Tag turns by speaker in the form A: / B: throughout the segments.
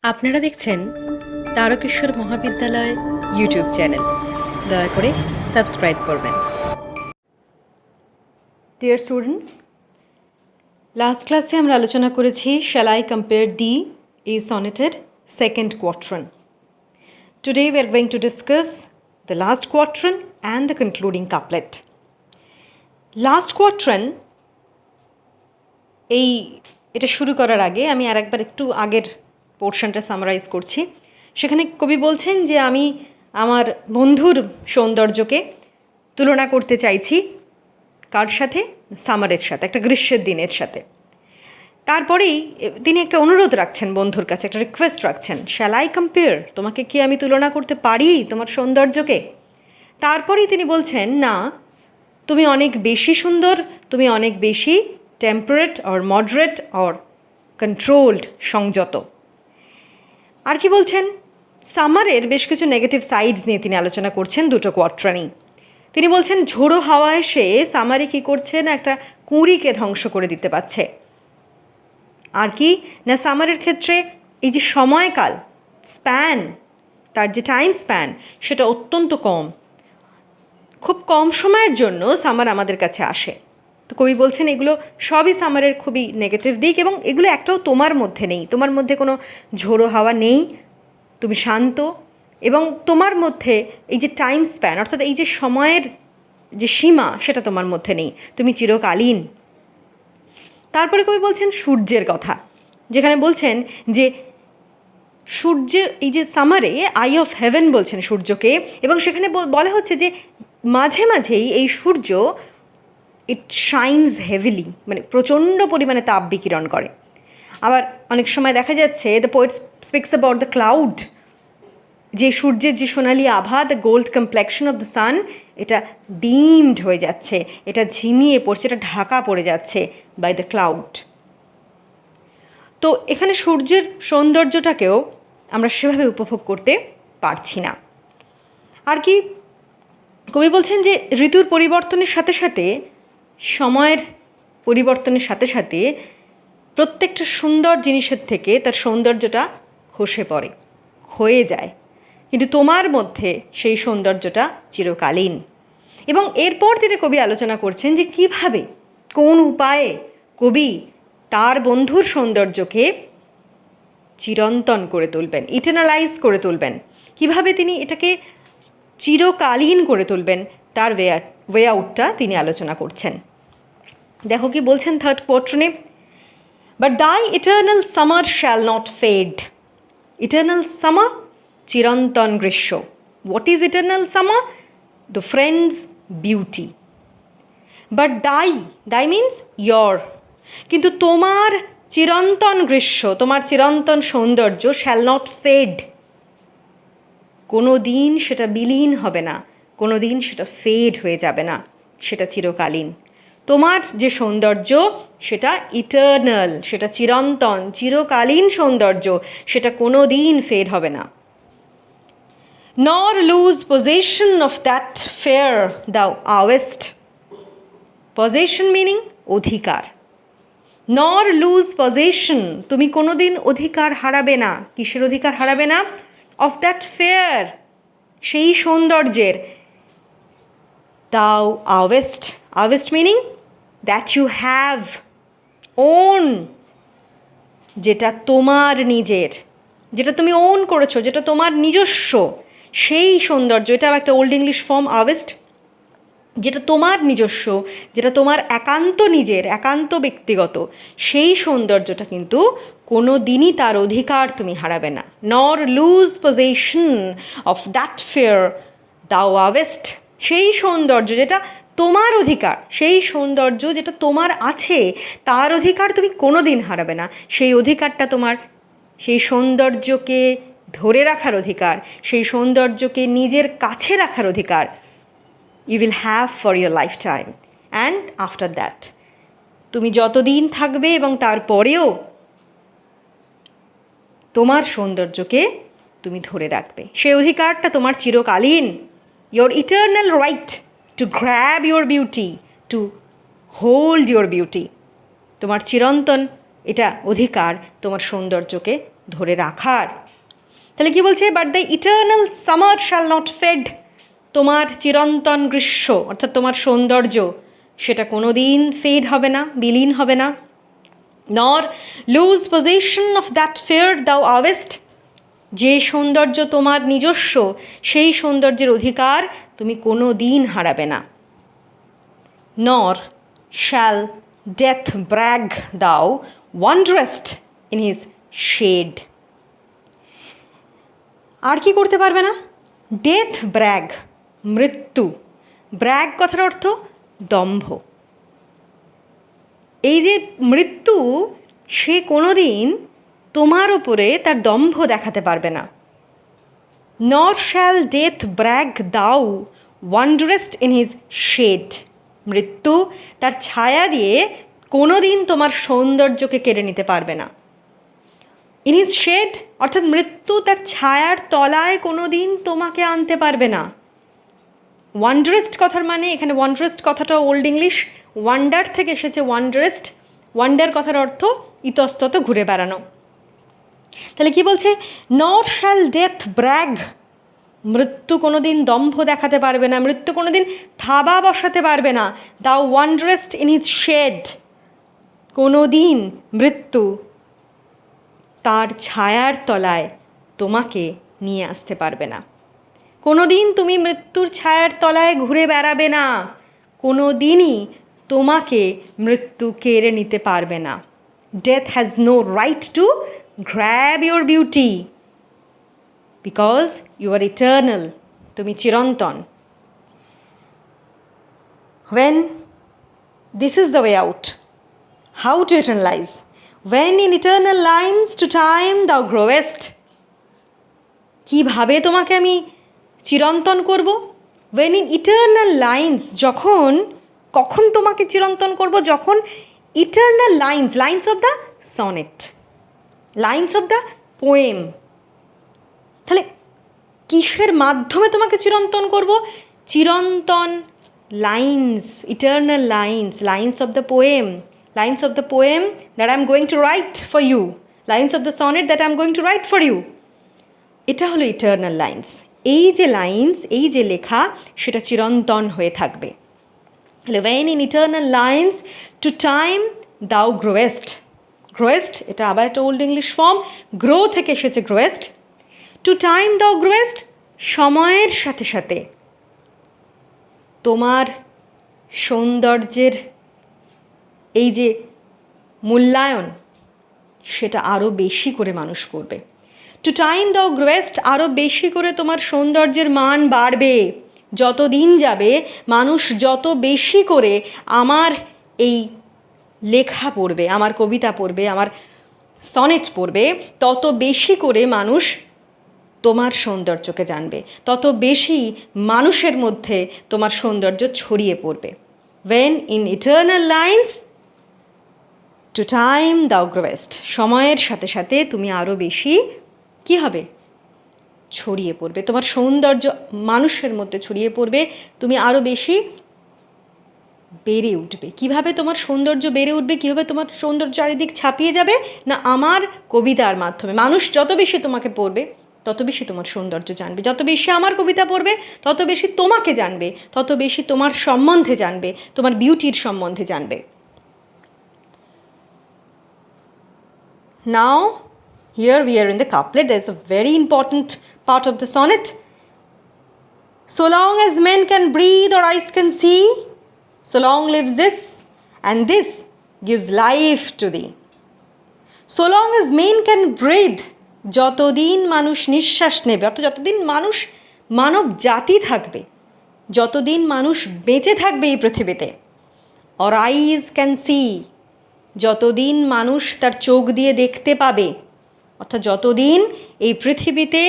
A: আপনারা দেখছেন তারকেশ্বর মহাবিদ্যালয় ইউটিউব চ্যানেল। দয়া করে সাবস্ক্রাইব করবেন। ডিয়ার স্টুডেন্টস, লাস্ট ক্লাসে আমরা আলোচনা করেছি শ্যাল আই কম্পেয়ার দি এই সনেটের second quatrain. Today we are going to discuss the last quatrain and the concluding couplet. Last quatrain এটা শুরু করার আগে আমি আরেকবার একটু আগের পোর্শনটা সামারাইজ করছি। সেখানে কবি বলছেন যে আমি আমার বন্ধুর সৌন্দর্যকে তুলনা করতে চাইছি কার সাথে? সামারের সাথে, একটা গ্রীষ্মের দিনের সাথে। তারপরেই তিনি একটা অনুরোধ রাখছেন বন্ধুর কাছে, একটা রিকোয়েস্ট রাখছেন, শ্যাল আই কম্পেয়ার, তোমাকে কি আমি তুলনা করতে পারি তোমার সৌন্দর্যকে? তারপরেই তিনি বলছেন, না, তুমি অনেক বেশি সুন্দর, তুমি অনেক বেশি temperate or moderate or controlled, সংযত। আর কি বলছেন? সামারের বেশ কিছু নেগেটিভ সাইডস নিয়ে তিনি আলোচনা করছেন দুটো কোয়াট্রানেই। তিনি বলছেন ঝোড়ো হাওয়া এসে সামারে কী করছে না, একটা কুঁড়িকে ধ্বংস করে দিতে পারছে। আর কি না, সামারের ক্ষেত্রে এই যে সময়কাল, স্প্যান, তার যে টাইম স্প্যান, সেটা অত্যন্ত কম। খুব কম সময়ের জন্য সামার আমাদের কাছে আসে। তো কবি বলছেন এগুলো সবই সামারের খুবই নেগেটিভ দিক, এবং এগুলো একটাও তোমার মধ্যে নেই। তোমার মধ্যে কোনো ঝোড়ো হাওয়া নেই, তুমি শান্ত, এবং তোমার মধ্যে এই যে টাইম স্প্যান, অর্থাৎ এই যে সময়ের যে সীমা, সেটা তোমার মধ্যে নেই, তুমি চিরকালীন। তারপরে কবি বলছেন সূর্যের কথা, যেখানে বলছেন যে সূর্য, এই যে সামারে আই অফ হেভেন বলছেন সূর্যকে, এবং সেখানে বলা হচ্ছে যে মাঝে মাঝেই এই সূর্য ইট শাইনস হেভিলি, মানে প্রচণ্ড পরিমাণে তাপ বিকিরণ করে। আবার অনেক সময় দেখা যাচ্ছে the poet speaks about the cloud, যে সূর্যের যে সোনালি আভা, the gold complexion of the sun, এটা ডিমড হয়ে যাচ্ছে, এটা ঝিমিয়ে পড়ছে, এটা ঢাকা পড়ে যাচ্ছে বাই দ্য ক্লাউড। তো এখানে সূর্যের সৌন্দর্যটাকেও আমরা সেভাবে উপভোগ করতে পারছি না। আর কি কবি বলছেন যে ঋতুর পরিবর্তনের সাথে সাথে, সময়ের পরিবর্তনের সাথে সাথে প্রত্যেকটা সুন্দর জিনিসের থেকে তার সৌন্দর্যটা খসে পড়ে, ক্ষয়ে যায়, কিন্তু তোমার মধ্যে সেই সৌন্দর্যটা চিরকালীন। এবং এরপর তিনি কবি আলোচনা করছেন যে কিভাবে, কোন উপায়ে কবি তার বন্ধুর সৌন্দর্যকে চিরন্তন করে তুলবেন, ইটারনালাইজ করে তুলবেন, কিভাবে তিনি এটাকে চিরকালীন করে তুলবেন, তার ওয়ে আউটটা তিনি আলোচনা করছেন। দেখো কি বলছেন থার্ড কোয়াট্রানে, but thy eternal summer shall not fade. Eternal summer, চিরন্তন গ্রীষ্ম। What is eternal summer? The friend's beauty. But thy means your, কিন্তু তোমার চিরন্তন গ্রীষ্ম, তোমার চিরন্তন সৌন্দর্য শ্যাল নট ফেড, কোনো দিন সেটা বিলীন হবে না, কোনো দিন সেটা ফেড হয়ে যাবে না, সেটা চিরকালীন। তোমার যে সৌন্দর্য সেটা ইটার্নাল, সেটা চিরন্তন, চিরকালীন সৌন্দর্য, সেটা কোনো দিন ফেড হবে না। Nor lose possession of that fair thou owest. Possession meaning অধিকার। নর লুজ পজেশন, তুমি কোনো দিন অধিকার হারাবে না। কিসের অধিকার হারাবে না? অফ দ্যাট ফেয়ার, সেই সৌন্দর্যের। Thou owest, owest meaning that you have, own, যেটা তোমার নিজের, যেটা তুমি ওন করেছো, যেটা তোমার নিজস্ব, সেই সৌন্দর্য। এটা একটা ওল্ড ইংলিশ ফর্ম আওয়েস্ট, যেটা তোমার নিজস্ব, যেটা তোমার একান্ত নিজের, একান্ত ব্যক্তিগত, সেই সৌন্দর্যটা কিন্তু কোনো দিনই তার অধিকার তুমি হারাবে না। Nor lose possession of that fair thou owest, সেই সৌন্দর্য যেটা তোমার অধিকার, সেই সৌন্দর্য যেটা তোমার আছে, তার অধিকার তুমি কোনো দিন হারাবে না। সেই অধিকারটা তোমার, সেই সৌন্দর্যকে ধরে রাখার অধিকার, সেই সৌন্দর্যকে নিজের কাছে রাখার অধিকার you will have for your lifetime and after that, তুমি যতদিন থাকবে এবং তারপরেও তোমার সৌন্দর্যকে তুমি ধরে রাখবে, সেই অধিকারটা তোমার চিরকালীন। your eternal right to grab your beauty, to hold your beauty, তোমার চিরন্তন এটা অধিকার তোমার সৌন্দর্যকে ধরে রাখার। তাহলে কি বলছে, but the eternal summer shall not fade, তোমার চিরন্তন গ্রীষ্ম অর্থাৎ তোমার সৌন্দর্য সেটা কোনো দিন ফেড হবে না, বিলীন হবে না। Nor lose position of that fair thou owest, যে সৌন্দর্য তোমার নিজস্ব সেই সৌন্দর্যের অধিকার তুমি কোনো দিন হারাবে না। নর শ্যাল ডেথ ব্র্যাগ দাও ওয়ান্ডারেস্ট ইন হিজ শেড, আর কি করতে পারবে না? ডেথ ব্র্যাগ, মৃত্যু, ব্র্যাগ কথার অর্থ দম্ভ। এই যে মৃত্যু, সে কোনো দিন তোমার ওপরে তার দম্ভ দেখাতে পারবে না। নর শ্যাল ডেথ ব্র্যাগ দাও ওয়ান্ডারেস্ট ইন হিজ শেড, মৃত্যু তার ছায়া দিয়ে কোনো দিন তোমার সৌন্দর্যকে কেড়ে নিতে পারবে না। ইন হিজ শেড অর্থাৎ মৃত্যু তার ছায়ার তলায় কোনো দিন তোমাকে আনতে পারবে না। ওয়ান্ডারেস্ট কথার মানে, এখানে ওয়ান্ডারেস্ট কথাটা ওল্ড ইংলিশ, ওয়ান্ডার থেকে এসেছে ওয়ান্ডারেস্ট। ওয়ান্ডার কথার অর্থ ইতস্তত ঘুরে বেড়ানো। তাহলে কি বলছে, নর শ্যাল ডেথ ব্র্যাগ, মৃত্যু কোনো দিন দম্ভ দেখাতে পারবে না, মৃত্যু কোনো দিন থাবা বসাতে পারবে না। দাও ওয়ান্ডারেস্ট ইন হিজ শেড, কোনো দিন মৃত্যু তার ছায়ার তলায় তোমাকে নিয়ে আসতে পারবে না। কোনো দিন তুমি মৃত্যুর ছায়ার তলায় ঘুরে বেড়াবে না, কোনো দিনই তোমাকে মৃত্যু কেড়ে নিতে পারবে না। Death has no right to grab your beauty because you are eternal, তুমি চিরন্তন। When this is the way out, how to eternalize? When in eternal lines to time thou growest, কীভাবে তোমাকে আমি চিরন্তন করব? When in eternal lines, কখন তোমাকে চিরন্তন করব? যখন eternal lines, lines of the sonnet, lines of the poem, তাহলে কিসের মাধ্যমে তোমাকে চিরন্তন করব? চিরন্তন lines, eternal lines, lines of the poem, lines of the poem that I am going to write for you, lines of the sonnet that I am going to write for you. এটা হলো eternal lines. এই যে lines, এই যে লেখা, সেটা চিরন্তন হয়ে থাকবে। When in eternal lines to time thou growest, growest এটা আবার একটা ওল্ড ইংলিশ ফর্ম, গ্রো থেকে এসেছে গ্রোয়েস্ট। টু টাইম thou growest, সময়ের সাথে সাথে তোমার সৌন্দর্যের এই যে মূল্যায়ন, সেটা আরও বেশি করে মানুষ করবে। টু টাইম দাও গ্রোয়েস্ট, আরও বেশি করে তোমার সৌন্দর্যের মান বাড়বে। যত দিন যাবে মানুষ যত বেশি করে আমার এই লেখা পড়বে, আমার কবিতা পড়বে, আমার সনেট পড়বে, তত বেশি করে মানুষ তোমার সৌন্দর্যকে জানবে, তত বেশি মানুষের মধ্যে তোমার সৌন্দর্য ছড়িয়ে পড়বে। When in eternal lines to time thou growest, সময়ের সাথে সাথে তুমি আরও বেশি কী হবে? ছড়িয়ে পড়বে, তোমার সৌন্দর্য মানুষের মধ্যে ছড়িয়ে পড়বে, তুমি আরও বেশি বেড়ে উঠবে। কিভাবে তোমার সৌন্দর্য বেড়ে উঠবে, কীভাবে তোমার সৌন্দর্য চারিদিক ছাপিয়ে যাবে? না, আমার কবিতার মাধ্যমে। মানুষ যত বেশি তোমাকে পড়বে তত বেশি তোমার সৌন্দর্য জানবে, যত বেশি আমার কবিতা পড়বে তত বেশি তোমাকে জানবে, তত বেশি তোমার সম্বন্ধে জানবে, তোমার বিউটির সম্বন্ধে জানবে। Now, here we are in the couplet. There's a very important part of the sonnet. So long as men can breathe or eyes can see, so long lives this, and this gives life to thee. So long as men can breathe, যতদিন মানুষ নিঃশ্বাস নেবে, অর্থাৎ যতদিন মানুষ মানব জাতি থাকবে, যতদিন মানুষ বেঁচে থাকবে এই পৃথিবীতে, or eyes can see, যতদিন মানুষ তার চোখ দিয়ে দেখতে পাবে, অর্থাৎ যতদিন এই পৃথিবীতে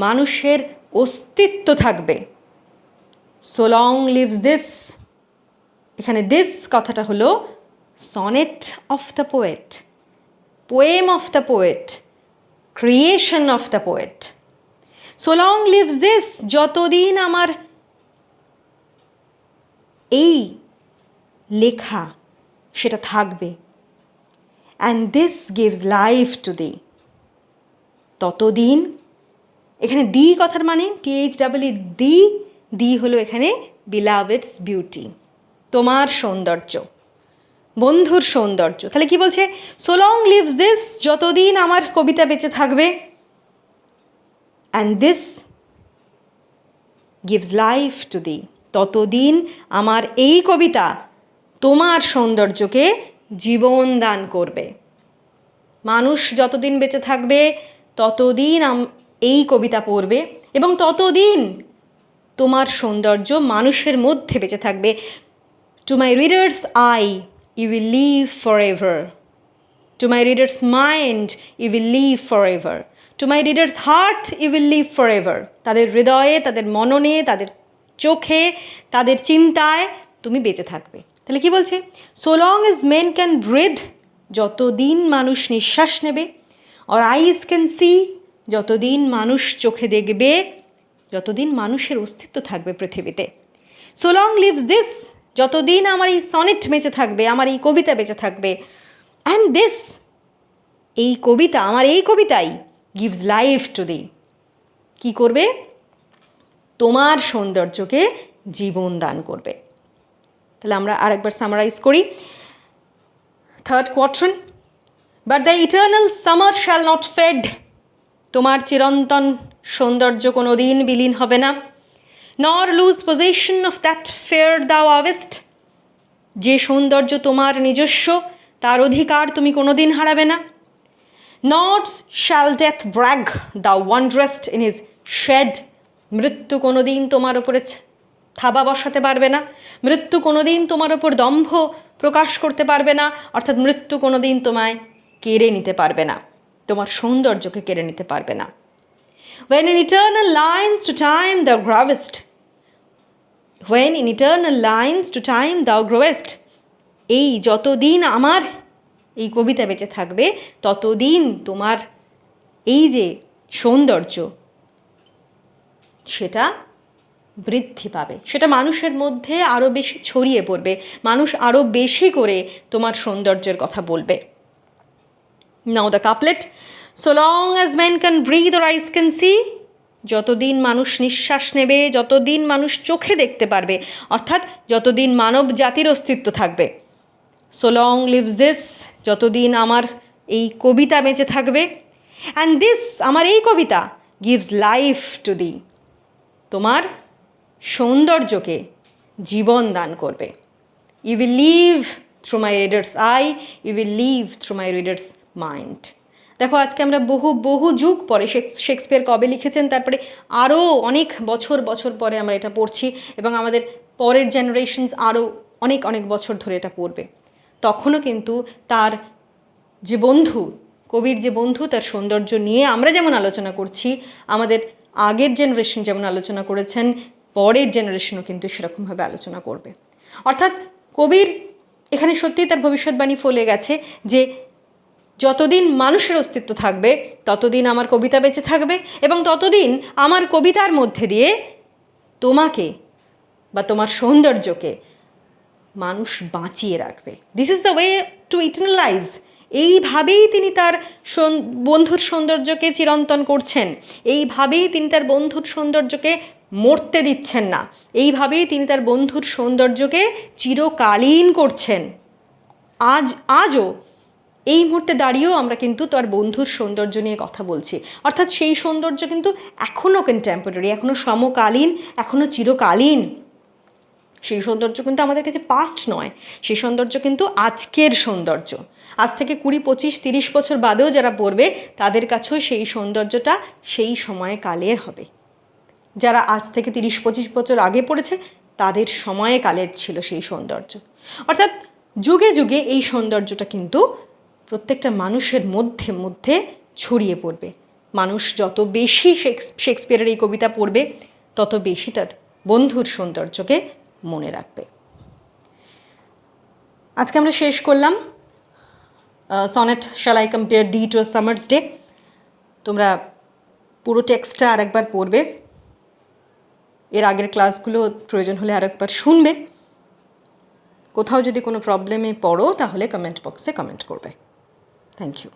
A: মানুষের অস্তিত্ব থাকবে। So long lives this, এখানে দিস কথাটা হলো sonnet of the poet, poem of the poet, creation of the poet. So long lives this, যতদিন আমার এই লেখা সেটা থাকবে, and this gives life to thee, ততদিন, এখানে দি কথার মানে THEE দি হলো এখানে beloved's বিউটি, তোমার সৌন্দর্য, বন্ধুর সৌন্দর্য। তাহলে কি বলছে? সো লং লিভস দিস, যতদিন আমার কবিতা বেঁচে থাকবে, and this gives life to দি, ততদিন আমার এই কবিতা তোমার সৌন্দর্যকে জীবন দান করবে। মানুষ যতদিন বেঁচে থাকবে ততদিন এই কবিতা পড়বে এবং ততদিন তোমার সৌন্দর্য মানুষের মধ্যে বেঁচে থাকবে। To my readers' eye you will live forever, to my readers' mind you will live forever, to my readers' heart you will live forever, তাদের হৃদয়ে, তাদের মননে, তাদের চোখে, তাদের চিন্তায় তুমি বেঁচে থাকবে। তাহলে কি বলছে? So long as men can breathe, যতদিন মানুষ নিঃশ্বাস নেবে, অর আইজ ক্যান সি, যতদিন মানুষ চোখে দেখবে, যতদিন মানুষের অস্তিত্ব থাকবে পৃথিবীতে। সো লং লিভস দিস, যতদিন আমার এই সনেট বেঁচে থাকবে, আমার এই কবিতা বেঁচে থাকবে, অ্যান্ড দিস, এই কবিতা, আমার এই কবিতাই গিভস লাইফ টু দি, কী করবে? তোমার সৌন্দর্যকে জীবন দান করবে। তাহলে আমরা আরেকবার সামারাইজ করি। Third quatrain, but the eternal summer shall not fade, তোমার চিরন্তন সৌন্দর্য কোনো দিন বিলীন হবে না। Nor lose possession of that fair thou owest, যে সৌন্দর্য তোমার নিজস্ব তার অধিকার তুমি কোনো দিন হারাবে না। Not shall death brag the wanderest in his shade, মৃত্যু কোনো দিন তোমার ওপরে থাবা বসাতে পারবে না, মৃত্যু কোনো দিন তোমার ওপর দম্ভ প্রকাশ করতে পারবে না, অর্থাৎ মৃত্যু কোনো দিন তোমায় কেড়ে নিতে পারবে না, তোমার সৌন্দর্যকে কেড়ে নিতে পারবে না। When in eternal lines to time thou growest, when in eternal lines to time thou growest, এই যতদিন আমার এই কবিতা বেঁচে থাকবে ততদিন তোমার এই যে সৌন্দর্য সেটা বৃদ্ধি পাবে, সেটা মানুষের মধ্যে আরও বেশি ছড়িয়ে পড়বে, মানুষ আরও বেশি করে তোমার সৌন্দর্যের কথা বলবে। Now the couplet, so long as man can breathe or eyes can see, যতদিন মানুষ নিঃশ্বাস নেবে, যতদিন মানুষ চোখে দেখতে পারবে, অর্থাৎ যতদিন মানব জাতির অস্তিত্ব থাকবে। সো লং লিভস দিস, যতদিন আমার এই কবিতা বেঁচে থাকবে, অ্যান্ড দিস, আমার এই কবিতা গিভস লাইফ টু দি, তোমার সৌন্দর্যকে জীবন দান করবে। You will live through my readers' eye, you will live through my readers' mind. দেখো আজকে আমরা বহু যুগ পরে, শেক্সপিয়ার কবে লিখেছেন তারপরে আরও অনেক বছর পরে আমরা এটা পড়ছি এবং আমাদের পরের জেনারেশনস আরও অনেক বছর ধরে এটা পড়বে। তখনও কিন্তু তার যে বন্ধু, কবির যে বন্ধু, তার সৌন্দর্য নিয়ে আমরা যেমন আলোচনা করছি, আমাদের আগের জেনারেশন যেমন আলোচনা করেছেন, পরের জেনারেশনও কিন্তু সেরকমভাবে আলোচনা করবে। অর্থাৎ কবির এখানে সত্যিই তার ভবিষ্যৎবাণী ফলে গেছে যে যতদিন মানুষের অস্তিত্ব থাকবে ততদিন আমার কবিতা বেঁচে থাকবে এবং ততদিন আমার কবিতার মধ্যে দিয়ে তোমাকে বা তোমার সৌন্দর্যকে মানুষ বাঁচিয়ে রাখবে। This is the way to eternalise. এইভাবেই তিনি তার বন্ধুর সৌন্দর্যকে চিরন্তন করছেন, এইভাবেই তিনি তার বন্ধুর সৌন্দর্যকে মরতে দিচ্ছেন না, এইভাবেই তিনি তার বন্ধুর সৌন্দর্যকে চিরকালীন করছেন। আজও এই মুহূর্তে দাঁড়িয়েও আমরা কিন্তু তার বন্ধুর সৌন্দর্য নিয়ে কথা বলছি, অর্থাৎ সেই সৌন্দর্য কিন্তু এখনও কন্টেম্পোরারি, এখনও সমকালীন, এখনও চিরকালীন। সেই সৌন্দর্য কিন্তু আমাদের কাছে পাস্ট নয়, সেই সৌন্দর্য কিন্তু আজকের সৌন্দর্য। আজ থেকে 20, 25, 30 বছর বাদেও যারা পড়বে তাদের কাছেও সেই সৌন্দর্যটা সেই সময়কালের হবে। যারা আজ থেকে 30-25 বছর আগে পড়েছে তাদের সময়কালের ছিল সেই সৌন্দর্য। অর্থাৎ যুগে যুগে এই সৌন্দর্যটা কিন্তু প্রত্যেকটা মানুষের মধ্যে ছড়িয়ে পড়বে। মানুষ যত বেশি শেক্সপিয়ারের এই কবিতা পড়বে তত বেশি তার বন্ধুর সৌন্দর্যকে মনে রাখবে। আজকে আমরা শেষ করলাম sonnet shall I compare the to a summer's day. তোমরা পুরো টেক্সটটা আরেকবার পড়বে, এর আগের ক্লাসগুলো প্রয়োজন হলে আরেকবার শুনবে। কোথাও যদি কোনো প্রবলেমে পড়ো তাহলে কমেন্ট বক্সে কমেন্ট করবে। Thank you.